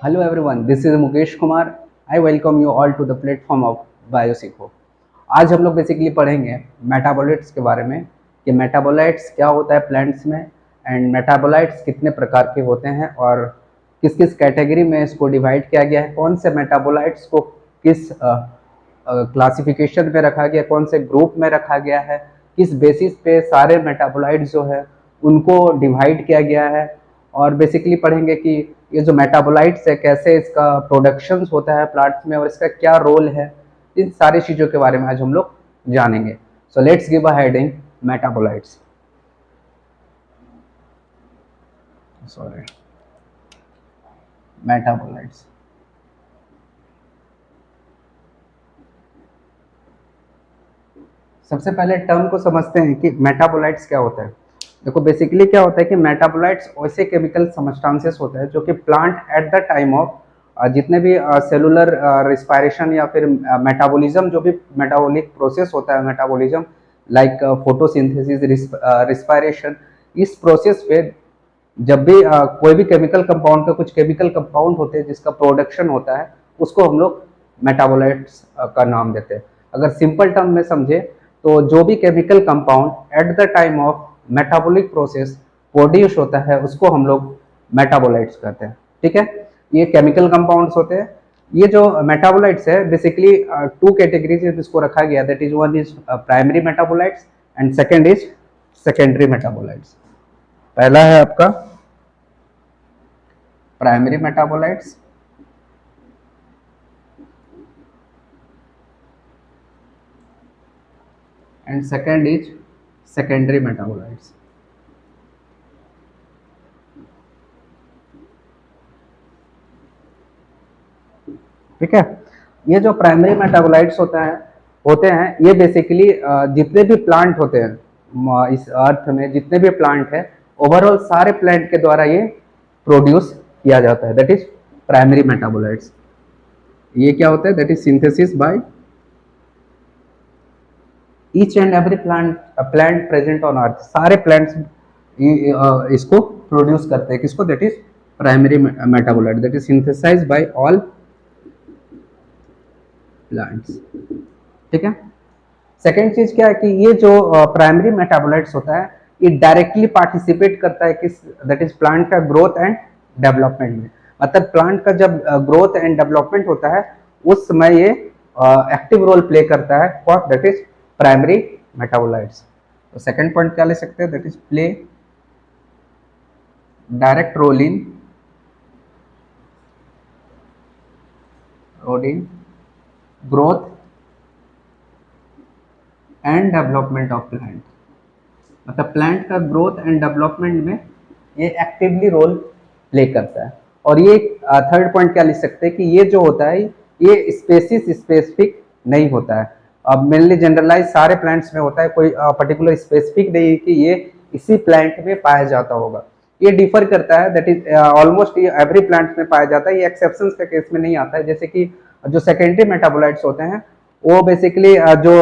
Hello everyone, this is Mukesh Kumar. I welcome you all to the platform of BioSeco. आज हम लोग basically पढ़ेंगे metabolites के बारे में कि मेटाबोलाइट्स क्या होता है प्लांट्स में एंड मेटाबोलाइट्स कितने प्रकार के होते हैं और किस किस कैटेगरी में इसको डिवाइड किया गया है, कौन से मेटाबोलाइट्स को किस क्लासिफिकेशन में रखा गया, कौन से ग्रुप में रखा गया है, किस बेसिस पे सारे मेटाबोलाइट्स जो है उनको डिवाइड किया गया है। और बेसिकली पढ़ेंगे कि ये जो मेटाबोलाइट्स है कैसे इसका प्रोडक्शन होता है प्लांट्स में और इसका क्या रोल है, इन सारी चीज़ों के बारे में आज हम लोग जानेंगे। So let's give a heading metabolites. Sorry, metabolites. सबसे पहले टर्म को समझते हैं कि मेटाबोलाइट्स क्या होता है। देखो बेसिकली क्या होता है कि मेटाबोलाइट्स वैसे केमिकल सबस्टांसेस होते हैं जो कि plant at the time of जितने भी सेलुलर रिस्पायरेशन या फिर मेटाबॉलिज्म, जो भी मेटाबॉलिक प्रोसेस होता है मेटाबॉलिज्म लाइक फोटोसिंथेसिस, रिस्पायरेशन, इस प्रोसेस पे जब भी कोई भी केमिकल कंपाउंड का कुछ केमिकल कंपाउंड होते हैं जिसका प्रोडक्शन होता है उसको हम लोग मेटाबोलाइट्स का नाम देते हैं। अगर सिंपल टर्म में समझे तो जो भी chemical compound at the time of metabolic process produce होता है उसको हम लोग मेटाबोलाइट्स कहते हैं। ठीक है, ये केमिकल कंपाउंड्स होते हैं। ये जो मेटाबोलाइट्स है बेसिकली टू कैटेगरीज में इसको रखा गया, that is one is primary metabolites and second is secondary metabolites. पहला है आपका primary metabolites and second is secondary metabolites. ठीक है, ये जो प्राइमरी मेटाबोलाइट्स होते हैं ये बेसिकली जितने भी प्लांट होते हैं इस अर्थ में, जितने भी प्लांट है ओवरऑल सारे प्लांट के द्वारा ये प्रोड्यूस किया जाता है, दैट इज प्राइमरी मेटाबोलाइट्स। ये क्या होता है, that is synthesis by each and every plant present on earth. सारे प्लांट्स इसको प्रोड्यूस करते हैं, किसको, that is primary metabolite, that is synthesized by all plants. ठीक है, सेकेंड चीज क्या है कि ये जो प्राइमरी मेटाबोलाइट्स होता है ये डायरेक्टली पार्टिसिपेट करता है किस, दैट इज प्लांट का ग्रोथ एंड डेवलपमेंट में। मतलब प्लांट का जब ग्रोथ एंड डेवलपमेंट होता है उस समय ये एक्टिव रोल प्ले करता है for that is primary metabolites. तो सेकेंड पॉइंट क्या ले सकते हैं, that is play direct role in growth and development of plant. मतलब प्लांट का ग्रोथ एंड डेवलपमेंट में ये एक्टिवली रोल प्ले करता है। और ये थर्ड पॉइंट क्या लिख सकते हैं कि ये जो होता है ये स्पेसिस स्पेसिफिक नहीं होता है। अब मेनली जनरलाइज सारे प्लांट्स में होता है, कोई पर्टिकुलर स्पेसिफिक नहीं है कि ये इसी प्लांट में पाया जाता होगा। ये डिफर करता है, दैट इज ऑलमोस्ट ये एवरी प्लांट में पाया जाता है, ये एक्सेप्शंस के केस में नहीं आता है। जैसे कि जो सेकेंडरी मेटाबोलाइट्स होते हैं वो बेसिकली जो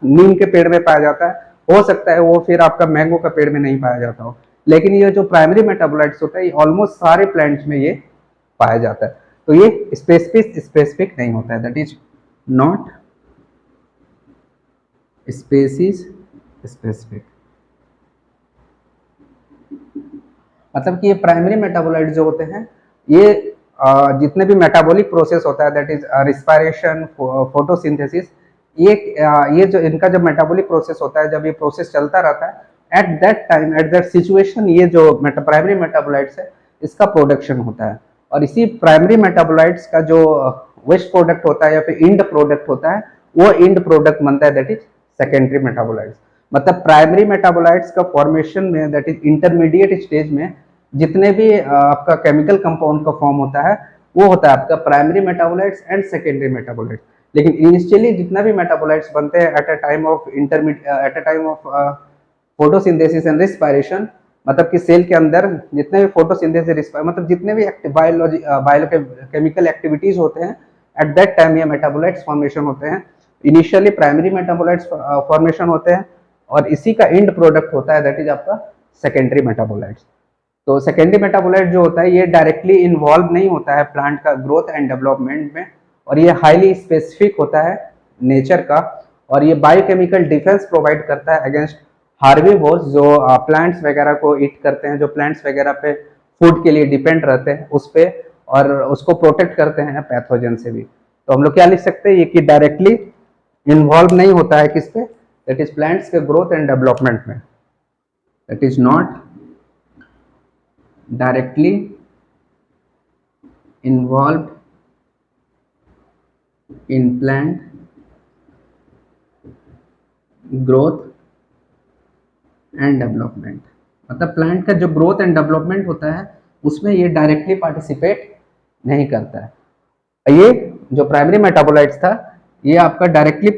नीम के पेड़ में पाया जाता है, हो सकता है वो फिर आपका मैंगो का पेड़ में नहीं पाया जाता हो, लेकिन ये जो प्राइमरी मेटाबोलाइट्स होता है ये ऑलमोस्ट सारे प्लांट्स में ये पाया जाता है। तो ये स्पेसिफिक नहीं होता है, that is not species specific. मतलब कि ये प्राइमरी मेटाबोलाइट जो होते हैं ये जितने भी मेटाबॉलिक प्रोसेस होता है दैट इज रिस्पायरेशन, फोटोसिंथेसिस, ये जो इनका जब मेटाबॉलिक प्रोसेस होता है, जब ये प्रोसेस चलता रहता है at that time at that situation ये जो प्राइमरी मेटाबोलाइट्स है इसका प्रोडक्शन होता है। और इसी प्राइमरी मेटाबोलाइट्स का जो वेस्ट प्रोडक्ट होता है या फिर इंड प्रोडक्ट होता है वो इंड प्रोडक्ट बनता है, दैट इज सेकेंडरी मेटाबोलाइट्स। मतलब प्राइमरी मेटाबोलाइट्स का फॉर्मेशन में दैट इज इंटरमीडिएट स्टेज में जितने भी आपका केमिकल कंपाउंड का फॉर्म होता है वो होता है आपका primary metabolites and secondary metabolites. लेकिन इनिशियली जितना भी मेटाबोलाइट्स बनते हैं at a time of photosynthesis and respiration, मतलब कि सेल के अंदर जितने भी फोटोसिंथेसिस मतलब जितने भी बायोकेमिकल एक्टिविटीज होते हैं एट दैट टाइम ये मेटाबोलाइट्स फॉर्मेशन होते हैं। इनिशियली प्राइमरी मेटाबोलाइट्स फॉर्मेशन होते हैं और इसी का एंड प्रोडक्ट होता है दैट इज आपका सेकेंडरी मेटाबोलाइट्स। तो सेकेंडरी मेटाबोलाइट जो होता है ये डायरेक्टली इन्वॉल्व नहीं होता है प्लांट का ग्रोथ एंड डेवलपमेंट में, और ये हाईली स्पेसिफिक होता है नेचर का, और ये बायोकेमिकल डिफेंस प्रोवाइड करता है अगेंस्ट हार्बिवोर्स जो प्लांट्स वगैरह को ईट करते हैं, जो प्लांट्स वगैरह पे फूड के लिए डिपेंड रहते हैं उस पे, और उसको प्रोटेक्ट करते हैं पैथोजन से भी। तो हम लोग क्या लिख सकते हैं, ये कि डायरेक्टली इन्वॉल्व नहीं होता है किस पे, दैट इज प्लांट्स के ग्रोथ एंड डेवलपमेंट में, that is not directly involved in plant growth and development। मतलब प्लांट का जो ग्रोथ एंड डेवलपमेंट होता है उसमें ये डायरेक्टली पार्टिसिपेट नहीं करता है। ये जो प्राइमरी मेटाबोलाइट्स था ये आपका डायरेक्टली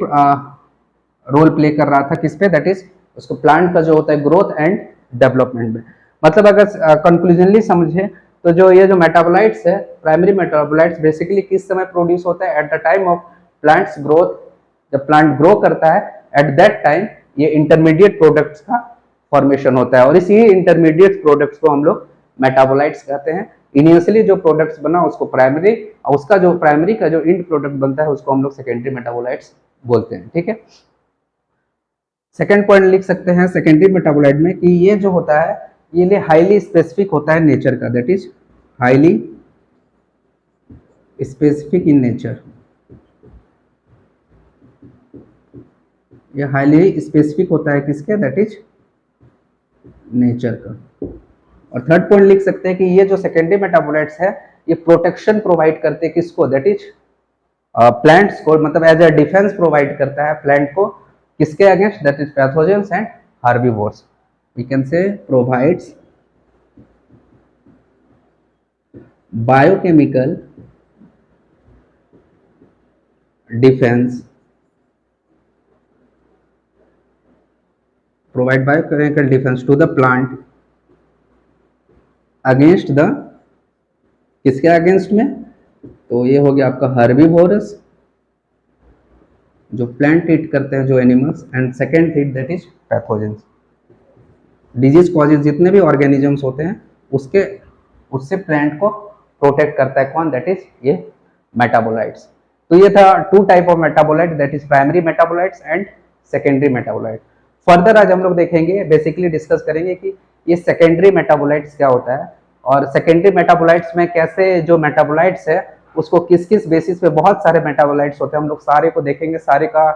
रोल प्ले कर रहा था किस पे, दैट इज उसको प्लांट का जो होता है ग्रोथ एंड डेवलपमेंट में। मतलब अगर कंक्लूजनली समझे तो जो ये जो मेटाबोलाइट्स है, प्राइमरी मेटाबोलाइट्स बेसिकली किस समय प्रोड्यूस होता है, at the time of plants growth. जब प्लांट ग्रो करता है एट दैट टाइम ये इंटरमीडिएट प्रोडक्ट्स का फॉर्मेशन होता है, और इसी इंटरमीडिएट प्रोडक्ट्स को हम लोग मेटाबोलाइट्स कहते हैं। इनिशियली जो प्रोडक्ट्स बना उसको प्राइमरी, और उसका जो प्राइमरी का जो इंड प्रोडक्ट बनता है उसको हम लोग सेकेंडरी मेटाबोलाइट्स बोलते हैं। ठीक है, सेकेंड पॉइंट लिख सकते हैं सेकेंडरी मेटाबोलाइट में कि ये जो होता है ये हाईली स्पेसिफिक होता है नेचर का, that is highly specific in nature. ये हाईली स्पेसिफिक होता है किसके, दैट इज नेचर का। और थर्ड पॉइंट लिख सकते हैं कि ये जो सेकेंडरी मेटाबोलाइट्स है ये प्रोटेक्शन प्रोवाइड करते हैं किसको, दैट इज प्लांट्स को, मतलब एज अ डिफेंस प्रोवाइड करता है प्लांट को किसके against, that is pathogens and herbivores. We can say provides biochemical defence, provide biochemical defence to the plant against the, किसके अगेंस्ट में, तो ये हो गया आपका हर्बिवोरस जो प्लांट ईट करते हैं जो animals, and second eat that is pathogens. Disease causes जितने भी ऑर्गेनिजम्स होते हैं उसके उससे प्लांट को प्रोटेक्ट करता है कौन, दैट इज ये मेटाबोलाइट्स। तो ये था two type of metabolite, that is primary metabolites and secondary metabolite. Further आज हम लोग देखेंगे, बेसिकली डिस्कस करेंगे कि ये सेकेंडरी मेटाबोलाइट्स क्या होता है, और सेकेंडरी मेटाबोलाइट्स में कैसे जो मेटाबोलाइट्स है उसको किस किस बेसिस पे, बहुत सारे मेटाबोलाइट्स होते हैं, हम लोग सारे को देखेंगे, सारे का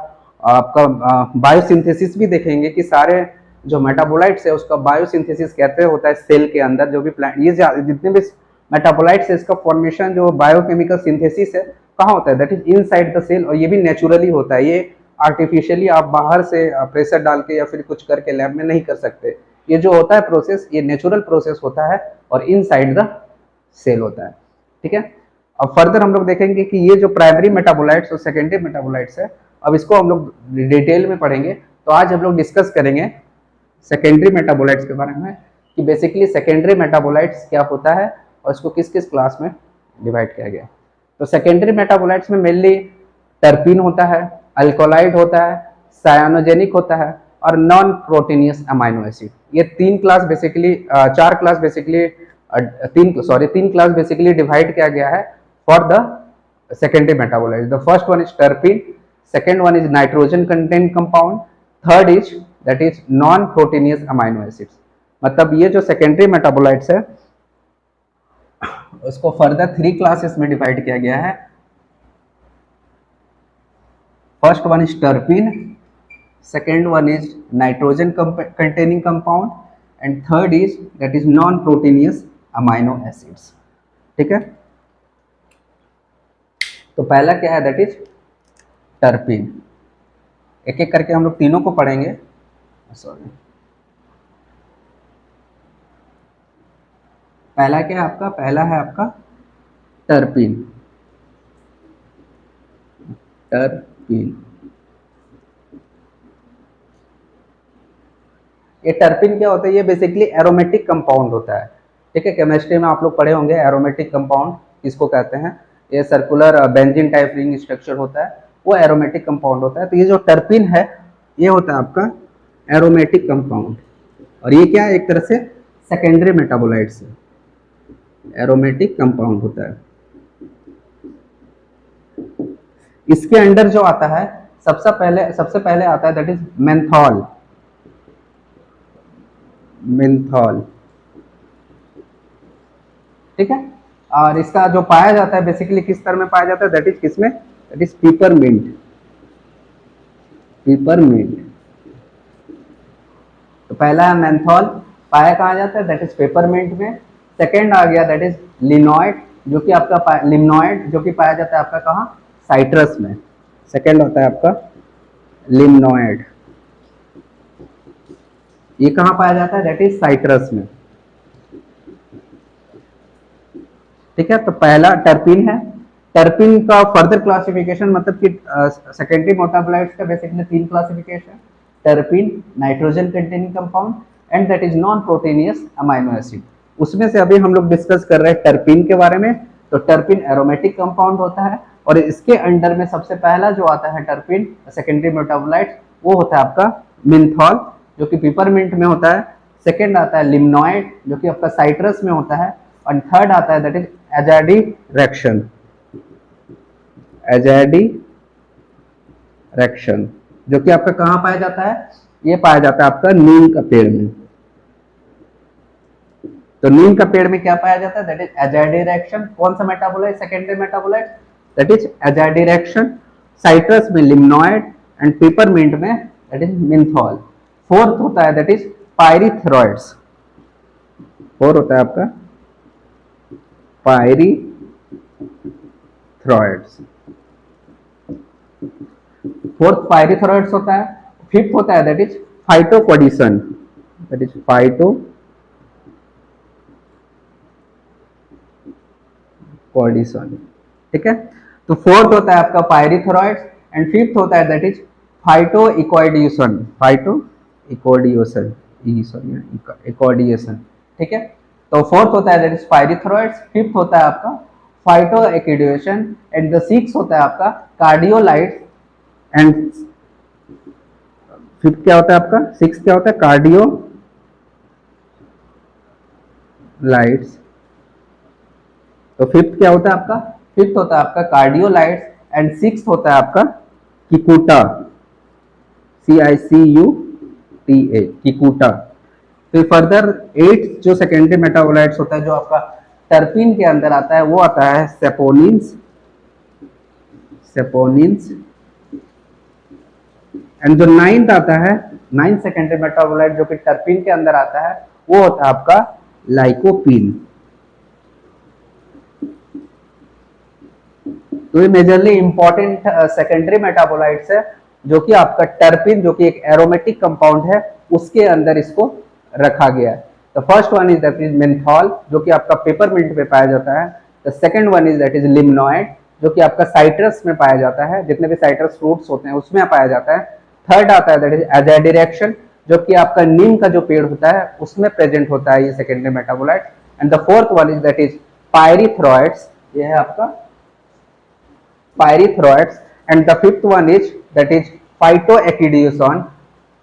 आपका बायोसिंथेसिस भी देखेंगे कि सारे जो मेटाबोलाइट्स है उसका बायोसिंथेसिस कैसे होता है सेल के अंदर, जो भी प्लांट, ये जितने भी मेटाबोलाइट्स है इसका फॉर्मेशन जो बायोकेमिकल सिंथेसिस है कहाँ होता है, that is inside the cell, और ये भी नेचुरली होता है। ये आर्टिफिशियली आप बाहर से प्रेशर डाल के या फिर कुछ करके लैब में नहीं कर सकते। ये जो होता है प्रोसेस ये नेचुरल प्रोसेस होता है और इनसाइड द सेल होता है। ठीक है, अब फर्दर हम लोग देखेंगे कि ये जो प्राइमरी मेटाबोलाइट्स और सेकेंडरी मेटाबोलाइट्स है, अब इसको हम लोग डिटेल में पढ़ेंगे। तो आज हम लोग डिस्कस करेंगे सेकेंडरी मेटाबोलाइट्स के बारे में कि बेसिकली सेकेंडरी मेटाबोलाइट्स क्या होता है और इसको किस किस क्लास में डिवाइड किया गया। तो सेकेंडरी मेटाबोलाइट्स में मेनली टर्पीन होता है, अल्कोलाइड होता है, सायानोजेनिक होता है और नॉन प्रोटीनियस अमाइनो एसिड। ये तीन क्लास बेसिकली तीन क्लास बेसिकली डिवाइड किया गया है for the secondary metabolites. The first one is terpene, second one is nitrogen content compound, third is that is non proteinous amino acids। मतलब ये जो secondary metabolites है उसको फर्दर थ्री क्लासेस में divide किया गया है। First one is terpene, second one is nitrogen containing compound and third is that is non proteinaceous amino acids. ठीक है, तो पहला क्या है, दैट इज टर्पीन। एक एक करके हम लोग तीनों को पढ़ेंगे। सॉरी, पहला क्या है आपका, पहला है आपका टर्पीन। टर्पीन, ये टर्पीन क्या होता है, ये बेसिकली एरोमेटिक कंपाउंड होता है। ठीक है, केमिस्ट्री में आप लोग पढ़े होंगे एरोमेटिक कंपाउंड किसको कहते हैं। ये circular benzene type ring structure होता है, वो एरोमेटिक कंपाउंड होता है। तो ये जो टर्पीन है ये होता है आपका एरोमेटिक कंपाउंड, और ये क्या है, एक तरह से सेकेंडरी मेटाबोलाइट्स है, एरोमेटिक कंपाउंड होता है। इसके अंडर जो आता है सबसे पहले आता है दैट इज मेंथॉल। मेंथॉल, ठीक है। और इसका जो पाया जाता है बेसिकली किस तरह में पाया जाता है, दैट इज किसमें, दैट इज पिपरमिंट। पिपरमिंट, तो पहला है मेंथॉल, पाया कहाँ जाता है, दैट इज पेपरमिंट में। सेकेंड आ गया दैट इज लिनोइड, जो कि आपका लिमनॉइड, जो कि पाया जाता है आपका कहाँ, साइट्रस में। सेकेंड होता है आपका लिमनॉइड, ये कहाँ पाया जाता है, दैट इज साइट्रस में, ठीक है। तो पहला टर्पिन है। टर्पिन का फर्दर क्लासिफिकेशन मतलब कि सेकेंडरी मेटाबोलाइट्स का basically 3 classification, टर्पिन, nitrogen containing compound and that is non proteinaceous amino acid. उसमें से अभी हम लोग डिस्कस कर रहे हैं टर्पिन के बारे में। तो टर्पिन एरोमेटिक कंपाउंड होता है और इसके अंडर में सबसे पहला जो आता है टर्पिन सेकेंडरी मेटाबोलाइट, वो होता है आपका मिंथॉल, जो कि पिपरमिंट में होता है। सेकेंड आता है लिमनॉइड, जो कि आपका साइट्रस में होता है। और थर्ड आता है दैट इज एजाडिरेक्शन। एजाडिरेक्शन, जो कि आपका कहाँ पाया जाता है, ये पाया जाता है आपका नीम का पेड़ में। तो नीम का पेड़ में क्या पाया जाता है, दैट इज एजाडिरेक्शन। कौन सा metabolite, secondary metabolite, that is azadirachtin. Citrus में लिमनॉइड एंड पेपरमिंट में दैट इज मिंथॉल। फोर्थ होता है दैट इज पायरीथ्रोइड्स। फोर्थ होता है आपका पायरीथ्रोइड्स, फोर्थ पायरीथ्रोइड्स होता है। फिफ्थ होता है दैट इज फाइटोक्वाडिसन, दैट इज फाइटोक्वाडिसन, ठीक है। तो फोर्थ होता है आपका पायरीथ्रोइड्स एंड फिफ्थ होता है दैट इज फाइटोइकोइडिएशन। फाइटोइकोइडिएशन, इकोइडिएशन, ठीक है। तो फोर्थ होता है दैट इज पायरीथ्रोइड्स, फिफ्थ होता है आपका फाइटोइकोइडिएशन एंड द सिक्स्थ होता है आपका कार्डियोलाइट्स एंड फिफ्थ क्या होता है आपका, सिक्स क्या होता है, कार्डियोलाइट्स। तो फिफ्थ क्या होता है आपका, फिफ्थ होता है आपका कार्डियोलाइट्स एंड सिक्स्थ होता है आपका किकुटा, CICUTA, किकुटा। फिर फर्दर एट्थ जो सेकेंडरी मेटाबोलाइट्स होता है जो आपका टर्पिन के अंदर आता है, वो आता है सेपोनिन्स। सेपोनिन्स एंड जो नाइन्थ आता है, नाइन्थ सेकेंडरी मेटाबोलाइट जो कि टर्पिन के अंदर आता है, वो होता है आपका लाइकोपीन। तो ये मेजरली इंपॉर्टेंट सेकेंडरी मेटाबोलाइट्स है जो कि आपका टर्पिन, जो कि एक एरोमेटिक कंपाउंड है, उसके अंदर इसको रखा गया है। The first one is that is menthol, जो कि आपका पेपरमिंट में पाया जाता है। The second one is that is limonoid, जो कि आपका साइट्रस में पाया जाता है, जितने भी साइट्रस फ्रूट्स होते हैं उसमें पाया जाता है। थर्ड आता है दैट इज एजाडिरेक्शन, जो कि आपका नीम का जो पेड़ होता है उसमें प्रेजेंट होता है ये secondary metabolite. And the fourth one is that is pyrethroids, ये है आपका pyrethroids. And the fifth one is that is phytoecdysone.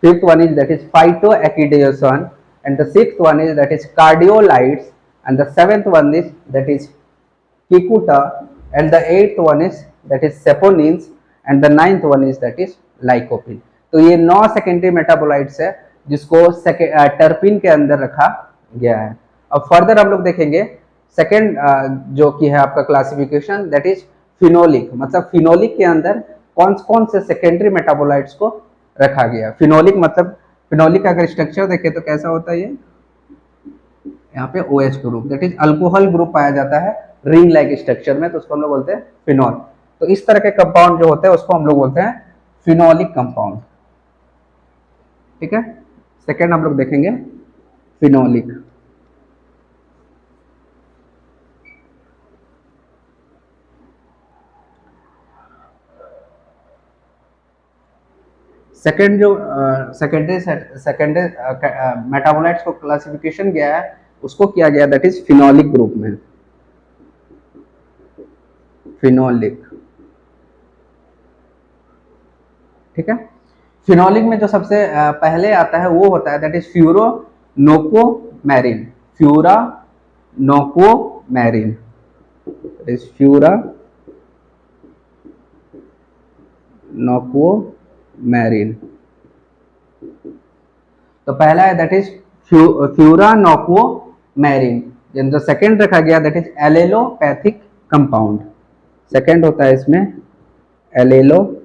Fifth one is that is phytoacidiation, and the sixth one is that is cardiolites, and the seventh one is that is cicuta, and the eighth one is that is saponins, and the ninth one is that is lycopene. तो ये 9 secondary metabolites है जिसको टर्पिन के अंदर रखा गया है। अब फर्दर हम लोग देखेंगे सेकेंड जो कि है आपका क्लासिफिकेशन, दैट इज फिनोलिक। मतलब फिनोलिक के अंदर कौन कौन से सेकेंडरी मेटाबोलाइट्स को रखा गया। फिनोलिक मतलब, फिनोलिक का अगर स्ट्रक्चर देखें तो कैसा होता है, ये यहाँ पे OH group, that is alcohol group पाया जाता है रिंग लाइक स्ट्रक्चर में, तो उसको हम लोग बोलते हैं फिनोल। तो इस तरह के कंपाउंड जो होते हैं उसको हम लोग बोलते हैं फिनोलिक कंपाउंड, ठीक है। सेकेंड हम लोग देखेंगे फिनोलिक। सेकेंड जो सेकेंडरी मेटाबोलाइट्स को क्लासिफिकेशन गया है उसको किया गया दैट इज फिनोलिक ग्रुप में। फिनोलिक, ठीक है। फिनोलिक में जो सबसे पहले आता है वो होता है दैट इज फ्यूरोनोकोमेरिन। फ्यूरा नोकोमैरिन, फ्यूरा नोकोमैरिन। तो पहला है दैट इज फ्यूरा नोकोमैरिन, जो सेकेंड रखा गया दैट इज एलेलोपैथिक कंपाउंड। सेकेंड होता है इसमें एलेलोपैथिक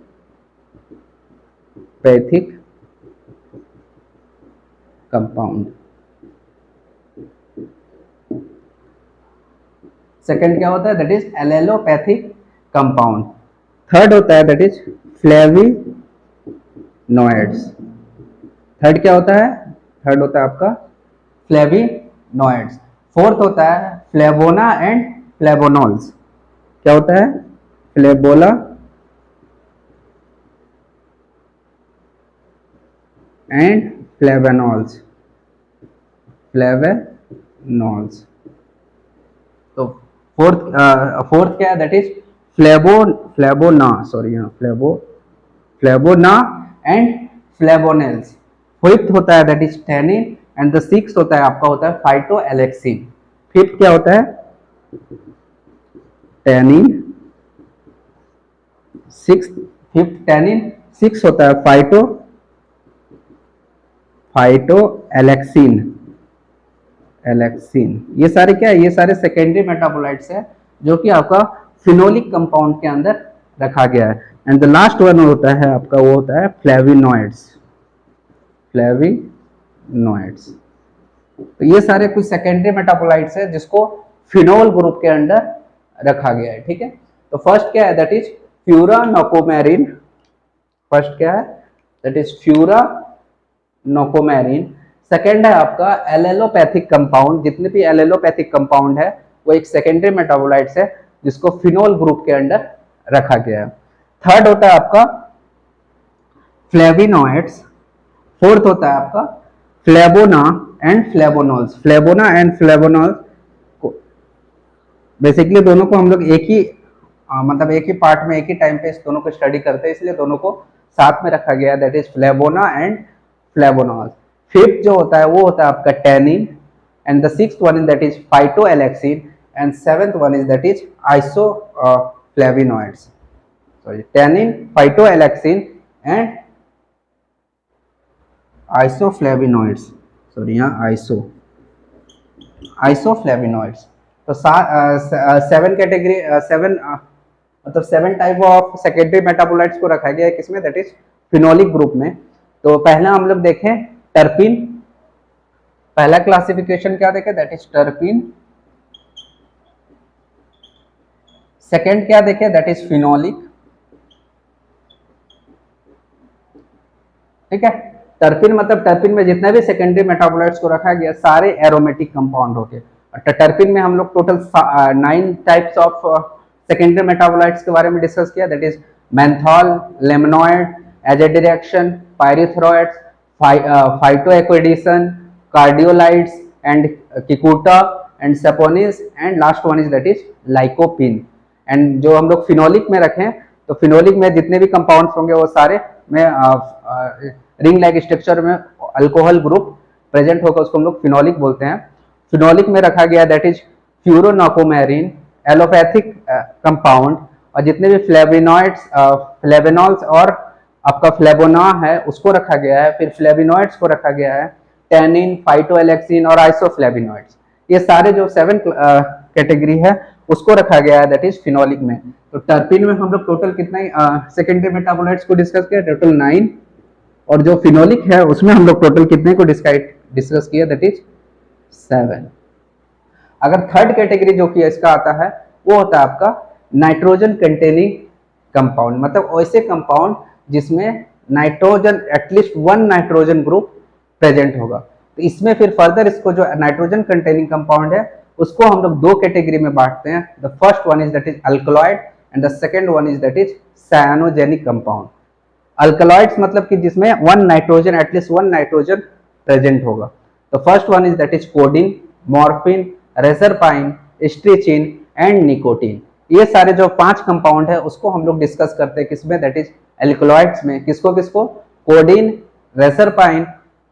कंपाउंड। सेकेंड क्या होता है दैट इज एलेलोपैथिक कंपाउंड। थर्ड होता है दैट इज फ्लेविनोइड्स। थर्ड क्या होता है? थर्ड होता है आपका फ्लेविनोइड्स। फोर्थ होता है फ्लेवोना एंड फ्लेवोनॉल्स। क्या होता है? फ्लेवोला एंड फ्लेवोनॉल्स, फ्लेवोनॉल्स। तो फोर्थ क्या है that is flavones and फ्लेवोनेल्स। Fifth होता है that is tannin and the sixth होता है आपका होता है फाइटोएलेक्सिन। फिफ्थ क्या होता है? टेनिन। फिफ्थ टेनिन, सिक्स होता है फाइटोएलेक्सिन। ये सारे क्या है? ये सारे सेकेंडरी मेटाबोलाइट्स है जो कि आपका फिनोलिक कंपाउंड के अंदर रखा गया है। एंड द लास्ट वन होता है आपका, वो होता है फ्लेविनोइड्स। तो ये सारे कुछ सेकेंडरी मेटाबोलाइट्स है जिसको फिनोल ग्रुप के अंदर रखा गया है। ठीक है, तो फर्स्ट क्या है दैट इज फ्यूरा नोकोमैरिन। फर्स्ट क्या है दैट इज फ्यूरा नोकोमैरिन। सेकेंड है आपका एलेलोपैथिक कंपाउंड। जितने भी एलेलोपैथिक कंपाउंड है वो एक सेकेंडरी मेटाबोलाइट्स है जिसको फिनोल ग्रुप के अंदर रखा गया है। थर्ड होता है आपका फ्लेविनोइड्स। फोर्थ होता है आपका फ्लेवोना एंड फ्लेवोनॉल्स। फ्लेवोना एंड फ्लेवोनॉल्स को बेसिकली दोनों को हम लोग एक ही मतलब एक ही पार्ट में एक ही टाइम पे इस दोनों को स्टडी करते हैं, इसलिए दोनों को साथ में रखा गया that is flavones and flavonols. Fifth जो होता है वो होता है आपका tannin and the sixth one is that is phytoalexin and seventh one is that is isoflavonoids. Sorry, tannin, phytoalexin and isoflavonoids. Sorry, यहाँ आइसोफ्लेविनॉइड्स। तो सेवन कैटेगरी मतलब seven type of secondary metabolites को रखा गया है किसमें? दैट इज फिनोलिक ग्रुप में। तो पहला हम लोग देखें टर्पिन। पहला क्लासिफिकेशन क्या देखें दैट इज टर्पिन। सेकेंड क्या देखें दैट इज फिनोलिक। ठीक है, टर्पिन मतलब टर्पिन में जितने भी सेकेंडरी मेटाबोलाइट्स को रखा गया सारे एरोमेटिक कंपाउंड होते हैं। टर्पिन में हम लोग total 9 types of secondary metabolites के बारे में डिस्कस किया that is menthol, limonoid, azadirachtin, pyrethroids, phytoecdysone, cardenolides and किकुटा and saponins and last one is that is lycopene. And जो हम लोग फिनोलिक में रखें तो फिनोलिक में जितने भी कंपाउंड्स होंगे वो सारे में रिंग लाइक स्ट्रक्चर में अल्कोहल ग्रुप प्रेजेंट होगा, उसको हम लोग फिनोलिक बोलते हैं। फिनोलिक में रखा गया दैट इज फ्यूरोनोकोमैरिन, एलोपैथिक कंपाउंड, और जितने भी फ्लेविनॉइड्स, फ्लेवोनॉल्स और आपका फ्लेवोना है उसको रखा गया है। फिर फ्लेविनॉइड्स को रखा गया है टेनिन, फाइटोएलेक्सिन और आइसोफ्लेविनॉइड्स। ये सारे जो 7 कैटेगरी है उसको रखा गया है दैट इज फिनोलिक में। तो टर्पिन में हम लोग टोटल कितना सेकेंडरी मेटाबोलाइट्स को डिस्कस किया? टोटल 9। और जो फिनोलिक है उसमें हम लोग टोटल कितने को डिस्कस किया? That is 7। अगर थर्ड कैटेगरी जो कि इसका आता है वो होता है आपका नाइट्रोजन कंटेनिंग कंपाउंड, मतलब ऐसे कंपाउंड जिसमें nitrogen at least 1 nitrogen group present होगा। तो इसमें फिर फर्दर इसको जो नाइट्रोजन कंटेनिंग कंपाउंड है उसको हम लोग 2 कैटेगरी में बांटते हैं। The first one is that is alkaloid and the second one is that is cyanogenic compound. Alkaloids मतलब कि जिसमें 1 नाइट्रोजन एटलीस्ट 1 नाइट्रोजन प्रेजेंट होगा। तो first one is that is codeine, morphine, reserpine, strychnine and nicotine. ये सारे जो 5 compound है उसको हम लोग डिस्कस करते हैं किसमें? दैट इज एल्कलॉइड्स में। किसको किसको? Codeine, reserpine,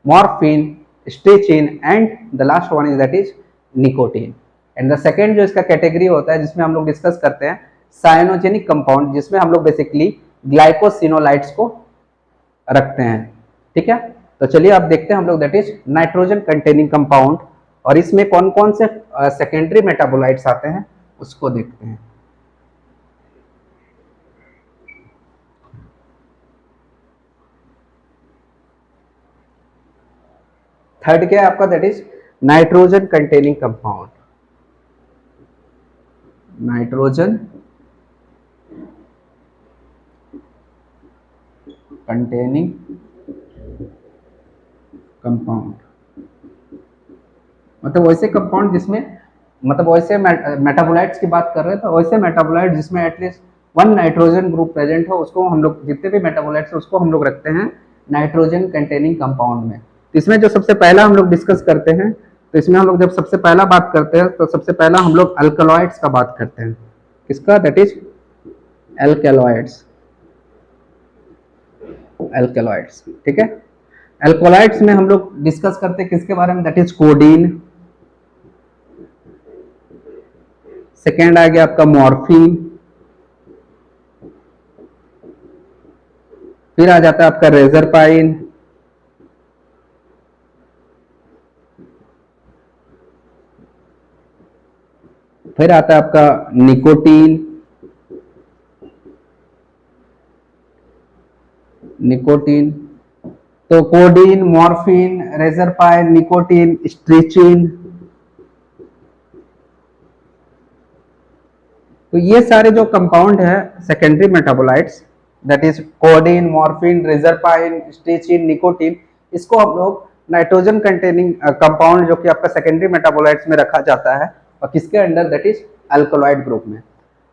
morphine, strychnine and the last one is that is nicotine. And the second जो इसका कैटेगरी होता है जिसमें हम लोग डिस्कस करते हैं साइनोजेनिक कंपाउंड, जिसमें हम लोग बेसिकली ग्लाइकोसिनोलाइट्स को रखते हैं। ठीक है, तो चलिए आप देखते हैं हम लोग that is nitrogen containing compound, और इसमें कौन कौन से सेकेंडरी मेटाबोलाइट्स आते हैं उसको देखते हैं। थर्ड क्या है आपका, that is nitrogen containing compound. Nitrogen containing compound मतलब वैसे कंपाउंड जिसमें, मतलब वैसे मेटाबोलाइट्स की बात कर रहे हैं तो वैसे मेटाबोलाइट जिसमें at least one nitrogen group present हो, उसको हम लोग, जितने भी मेटाबोलाइट्स उसको हम लोग रखते हैं नाइट्रोजन कंटेनिंग कंपाउंड में। तो इसमें जो सबसे पहला हम लोग डिस्कस करते हैं, तो इसमें हम लोग जब सबसे पहला बात करते हैं तो सबसे पहला हम लोग अल्कलॉइड्स का बात करते हैं। किसका, दैट इज एल्केलॉइड्स। एल्केलॉइड्स, ठीक है। एल्कोलाइड्स में हम लोग डिस्कस करते हैं किसके बारे में, दैट इज कोडीन। सेकेंड आ गया आपका मॉर्फिन। फिर आ जाता है आपका रेजरपाइन। फिर आता है आपका निकोटीन। निकोटीन तो codeine, morphine, reserpine, nicotine, strychnine, तो ये सारे जो कंपाउंड है secondary metabolites, that is codeine, morphine, reserpine, strychnine, nicotine, इसको हम लोग नाइट्रोजन कंटेनिंग कंपाउंड जो कि आपका सेकेंडरी मेटाबोलाइट्स में रखा जाता है, और किसके under, that is alkaloid group में।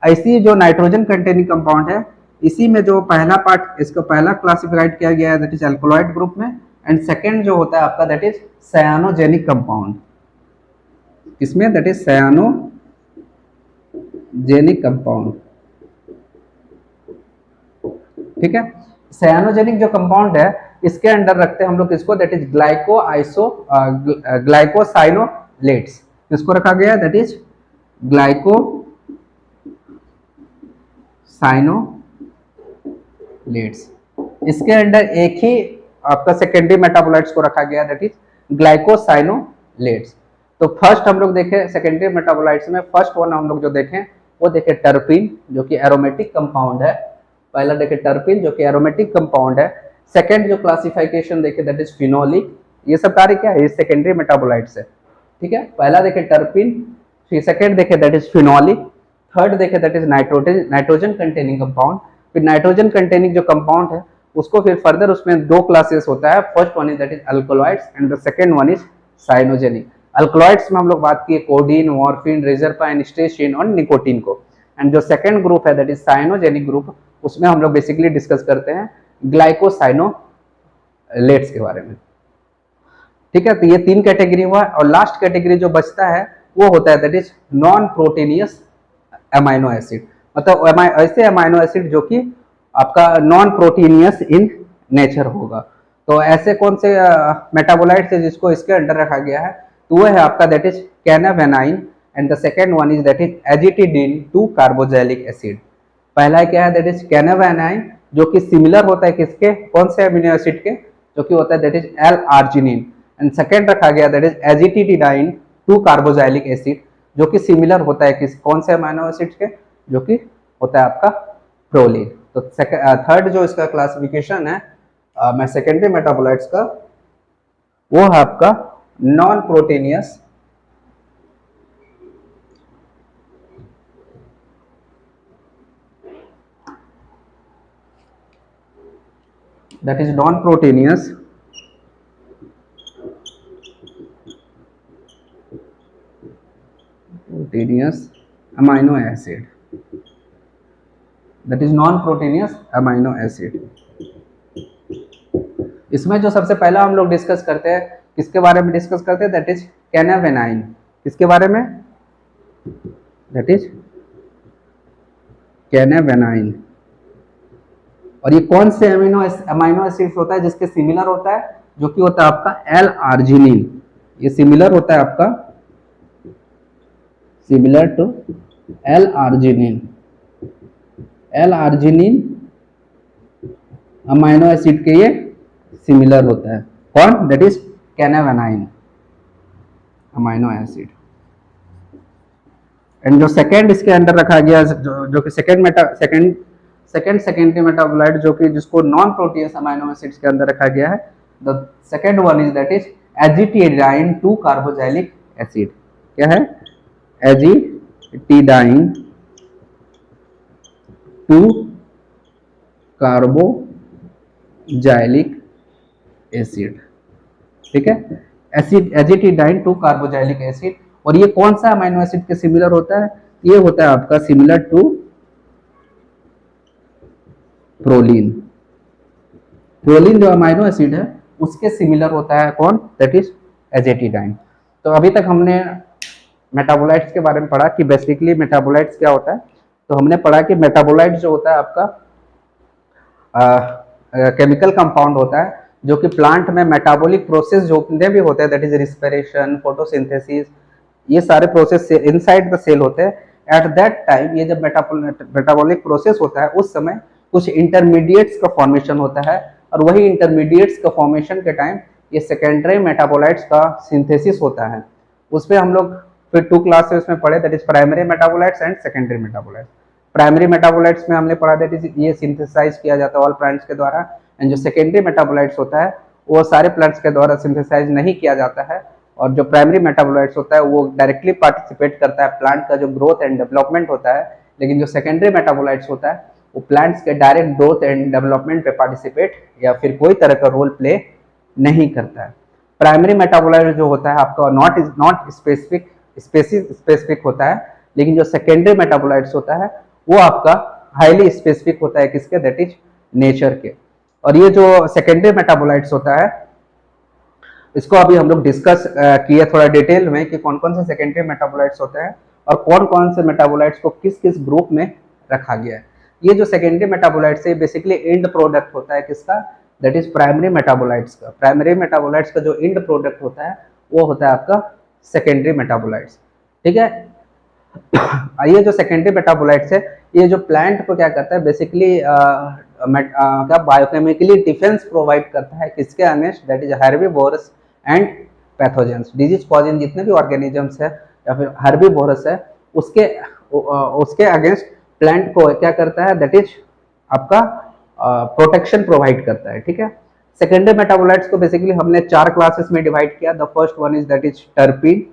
ऐसी जो नाइट्रोजन कंटेनिंग कंपाउंड है, इसी में जो पहला पार्ट, इसको पहला क्लासिफाइड किया गया है दैट इज अल्कलॉइड ग्रुप में, एंड सेकेंड जो होता है आपका दैट इज सायानोजेनिक कंपाउंड। इसमें दैट इज सायानोजेनिक कंपाउंड। ठीक है, सायानोजेनिक जो कंपाउंड है इसके अंडर रखते हैं हम लोग किसको, दैट इज ग्लाइकोसाइनोलेट्स। किसको रखा गया है, दैट इज ग्लाइकोसाइनोलेट्स। इसके अंडर एक ही आपका सेकेंडरी मेटाबोलाइट्स को रखा गया दैट इज ग्लाइकोसाइनोलेट्स। तो फर्स्ट हम लोग देखें सेकेंडरी मेटाबोलाइट्स में, फर्स्ट वन हम लोग जो देखें वो देखें टर्पिन, जो कि एरोमेटिक कंपाउंड है। पहला देखें टर्पिन जो कि एरोमेटिक कंपाउंड है। सेकेंड जो क्लासिफिकेशन देखें दैट इज फिनोलिक। ये सब कार्य क्या है, ये सेकेंडरी मेटाबोलाइट्स है। ठीक है, पहला देखें टर्पिन, फिर सेकेंड देखें दैट इज फिनोलिक, थर्ड देखें that is nitrogen containing compound. फिर नाइट्रोजन कंटेनिंग जो कंपाउंड है उसको फिर फर्दर उसमें दो क्लासेस होता है, first one is that is alkaloids and the second one is cyanogenic. Alkaloids में हम लोग बात किए कोडीन, मॉर्फिन, रेजरपाइन, स्ट्रिचिन और निकोटीन को, एंड जो सेकंड ग्रुप है दैट इज साइनोजेनिक ग्रुप, उसमें हम लोग बेसिकली डिस्कस करते हैं ग्लाइकोसाइनोलेट्स के बारे में। ठीक है, तो ये तीन कैटेगरी हुआ, और लास्ट कैटेगरी जो बचता है वो होता है that is non proteinaceous amino acid, मतलब ऐसे अमाइनो एसिड जो कि आपका नॉन प्रोटीनियस इन नेचर होगा। तो ऐसे कौन से मेटाबोलाइट्स है जिसको इसके अंडर रखा गया है, तो वो है आपका that is canavanine, and the second one is that is azetidine 2 carboxylic acid. पहला क्या है दैट इज कैनावेनाइन, जो कि सिमिलर होता है किसके, कौन से अमीनो एसिड के, जो कि होता है that is L arginine, and second रखा गया that is azetidine 2 carboxylic acid, जो कि सिमिलर होता है किस, कौन से अमीनो एसिड के, जो कि होता है आपका प्रोलीन। तो थर्ड जो इसका क्लासिफिकेशन है मैं सेकेंडरी मेटाबोलाइट्स का, वो है आपका non proteinaceous that is non-proteinous amino acid, that is non-proteinous amino acid। इसमें जो सबसे पहला हम लोग डिस्कस करते हैं, किसके बारे में डिस्कस करते हैं, दैट इज कैनावेनाइन। किसके बारे में, दैट इज कैनावेनाइन। और ये कौन से अमीनो एसिड्स होता है जिसके सिमिलर होता है, जो कि होता है आपका एल आर्जिनिन। ये सिमिलर होता है आपका similar to L arginine. L arginine amino acid के ये सिमिलर होता है। कौन? That is canavanine amino acid. And जो सेकेंड इसके अंदर रखा गया जो कि सेकेंडरी मेटाबोलाइट जो कि जिसको नॉन प्रोटीनस अमाइनो एसिड्स के अंदर रखा गया है, the second one is that is azetidine 2 carboxylic acid. क्या है? Azetidine 2 carboxylic acid. ठीक है, एजिटिडाइन 2 कार्बोजाइलिक एसिड। और ये कौन सा अमाइनो एसिड के सिमिलर होता है? ये होता है आपका सिमिलर टू प्रोलीन। प्रोलीन जो अमाइनो एसिड है उसके सिमिलर होता है कौन? That is azetidine. तो अभी तक हमने मेटाबोलाइट्स के बारे में पढ़ा कि बेसिकली मेटाबोलाइट्स क्या होता है। तो हमने पढ़ा कि मेटाबोलाइट जो होता है आपका केमिकल कंपाउंड होता है जो कि प्लांट में मेटाबॉलिक प्रोसेस जो भी होते हैं, दैट इज रिस्पिरेशन, फोटोसिंथेसिस, ये सारे प्रोसेस इनसाइड द सेल होते हैं। एट दैट टाइम ये जब मेटाबॉलिक प्रोसेस होता है उस समय कुछ इंटरमीडिएट्स का फॉर्मेशन होता है, और वही इंटरमीडिएट्स का फॉर्मेशन के टाइम ये सेकेंडरी मेटाबोलाइट्स का सिंथेसिस होता है। उस पर हम लोग फिर 2 क्लासेस में पढ़े, that is primary metabolites and secondary metabolites. Primary metabolites में हमने पढ़ा दैट इज ये सिंथेसाइज किया जाता है ऑल प्लांट्स के द्वारा, एंड जो सेकेंडरी मेटाबोलाइट्स होता है वो सारे प्लांट्स के द्वारा सिंथेसाइज नहीं किया जाता है, और जो प्राइमरी मेटाबोलाइट्स होता है वो डायरेक्टली पार्टिसिपेट करता है प्लांट का जो ग्रोथ एंड डेवलपमेंट होता है। लेकिन जो सेकेंडरी मेटाबोलाइट्स होता है वो प्लांट्स के डायरेक्ट ग्रोथ एंड डेवलपमेंट पे पार्टिसिपेट या फिर कोई तरह का रोल प्ले नहीं करता है। प्राइमरी मेटाबोलाइट जो होता है आपका नॉट स्पेसिफिक होता है, लेकिन जो सेकेंडरी मेटाबोलाइट्स होता है वो आपका हाईली स्पेसिफिक होता है। किसके? दैट इज नेचर के। और ये जो सेकेंडरी मेटाबोलाइट्स होता है इसको अभी हम लोग डिस्कस किए थोड़ा डिटेल में कि कौन कौन से सेकेंडरी मेटाबोलाइट्स होते हैं और कौन कौन से मेटाबोलाइट्स को किस किस ग्रुप में रखा गया है। ये जो सेकेंडरी मेटाबोलाइट्स है बेसिकली एंड प्रोडक्ट होता है किसका? दैट इज प्राइमरी मेटाबोलाइट्स का। प्राइमरी मेटाबोलाइट्स का जो एंड प्रोडक्ट होता है वो होता है आपका सेकेंडरी मेटाबोलाइट्स। ठीक है, ये जो सेकेंडरी मेटाबोलाइट्स है ये जो प्लांट को क्या करता है बेसिकली क्या बायोकेमिकली डिफेंस प्रोवाइड करता है किसके against? That is herbivores and pathogens. Disease causing जितने भी ऑर्गेनिजम्स है या फिर हेर्बिवोरस है उसके अगेंस्ट प्लांट को क्या करता है? दैट इज आपका प्रोटेक्शन प्रोवाइड करता है। ठीक है, सेकेंडरी मेटाबोलाइट्स को बेसिकली हमने 4 क्लासेस में डिवाइड किया। The first one is that is terpene,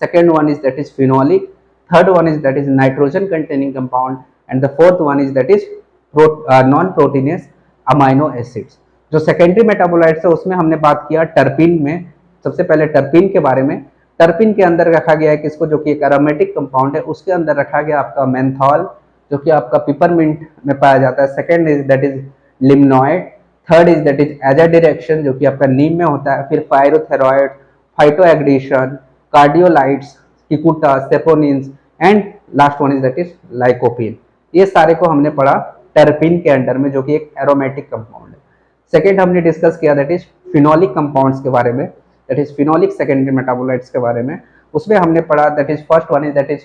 second one is that is phenolic, third one is that is nitrogen containing compound, and the fourth one is that is non proteinaceous amino acids. जो secondary metabolites है उसमें हमने बात किया terpene में। सबसे पहले terpene के बारे में। टर्पीन के अंदर रखा गया है किसको? जो कि एक एरोमेटिक कंपाउंड है, उसके अंदर रखा गया आपका मेंथॉल जो कि आपका पिपरमिंट में पाया जाता है। Second is that is limonoid, third is that is azadirachtin जो कि आपका नीम में होता है, फिर पायरोथेरॉइड, फाइटोएग्रीशन, कार्डियोलाइट्स, किकुटा, saponins, and last one is that is lycopene. ये सारे को हमने पढ़ा टर्पीन के अंडर में जो कि एक एरोमेटिक कंपाउंड है। सेकेंड हमने डिस्कस किया दैट इज फिनोलिक कंपाउंड्स के बारे में, that is phenolic secondary metabolites के बारे में। उसमें हमने पढ़ा that is first one is that is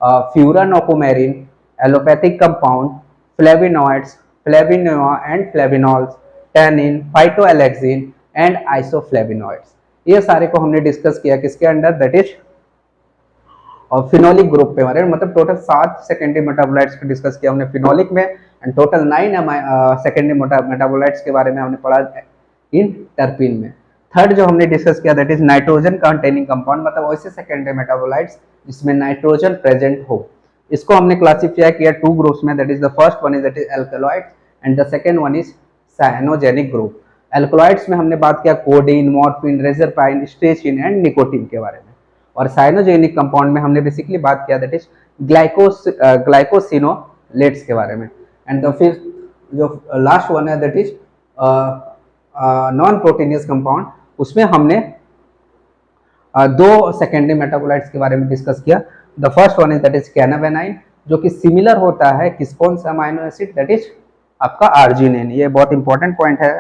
furanocoumarin, allelopathic compound, flavonoids, flavones and flavonols, tannin, phytoalexin and isoflavonoids. ये सारे को हमने डिस्कस किया किसके अंडर? दैट इज और फिनोलिक ग्रुप पे हमारे मतलब टोटल 7 सेकेंडरी मेटाबोलाइट्स को डिस्कस किया हमने फिनोलिक में, एंड टोटल 9 सेकेंडरी मेटाबोलाइट्स के बारे में हमने पढ़ा इन टर्पीन में। थर्ड जो हमने डिस्कस किया that is nitrogen containing compound, मतलब वैसे सेकेंडरी मेटाबोलाइट्स जिसमें नाइट्रोजन प्रेजेंट हो। इसको हमने क्लासिफाई किया 2 ग्रुप्स में, that is the first one is that is alkaloids and the second one is cyanogenic group. Alkaloids में हमने बात किया codeine, morphine, reserpine, strychnine and nicotine के बारे में। और साइनोजेनिक कंपाउंड में हमने बेसिकली बात किया दैट इज ग्लाइकोसिनोलेट्स के बारे में। एंड फिर जो लास्ट वन है that is non proteinaceous compound, उसमें हमने 2 सेकेंडरी मेटाबोलाइट्स के बारे में डिस्कस किया। The first one is that is canavanine जो कि सिमिलर होता है किस कौन सा अमाइनो एसिड? दैट इज आपका आर्जिनिन। ये बहुत इंपॉर्टेंट पॉइंट है,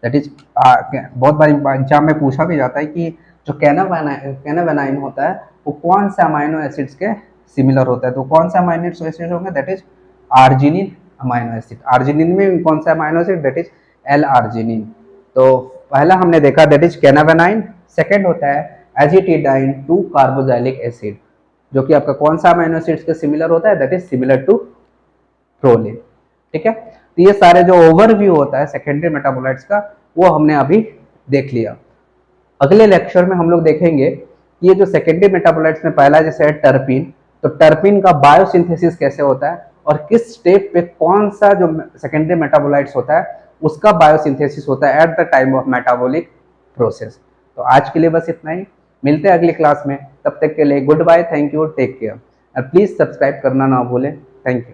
दैट इज बहुत बार एग्जाम में पूछा भी जाता है कि जो कैनावेनाइन होता है वो कौन से अमाइनो एसिड्स के सिमिलर होता है। तो कौन से अमाइनो एसिड होंगे, that is arginine amino acid. Arginine में कौन सा amino acid, that is L arginine. तो पहला हमने देखा दैट इज कैनावेनाइन, सेकेंड होता है एजिटिडाइन 2 कार्बोक्सिलिक एसिड, जो कि आपका कौन सा अमाइनो एसिड्स के सिमिलर होता है, that is similar to proline. ठीक है, तो ये सारे जो ओवरव्यू होता है सेकेंडरी मेटाबोलाइट्स का वो हमने अभी देख लिया। अगले लेक्चर में हम लोग देखेंगे कि ये जो सेकेंडरी मेटाबोलाइट्स में पहला जैसे है टर्पिन, तो टर्पिन का बायोसिंथेसिस कैसे होता है और किस स्टेप पे कौन सा जो सेकेंडरी मेटाबोलाइट्स होता है उसका बायोसिंथेसिस होता है at the time of metabolic process. तो आज के लिए बस इतना ही, मिलते हैं अगली क्लास में, तब तक के लिए good bye, thank you, take care, और प्लीज सब्सक्राइब करना ना भूलें। Thank you.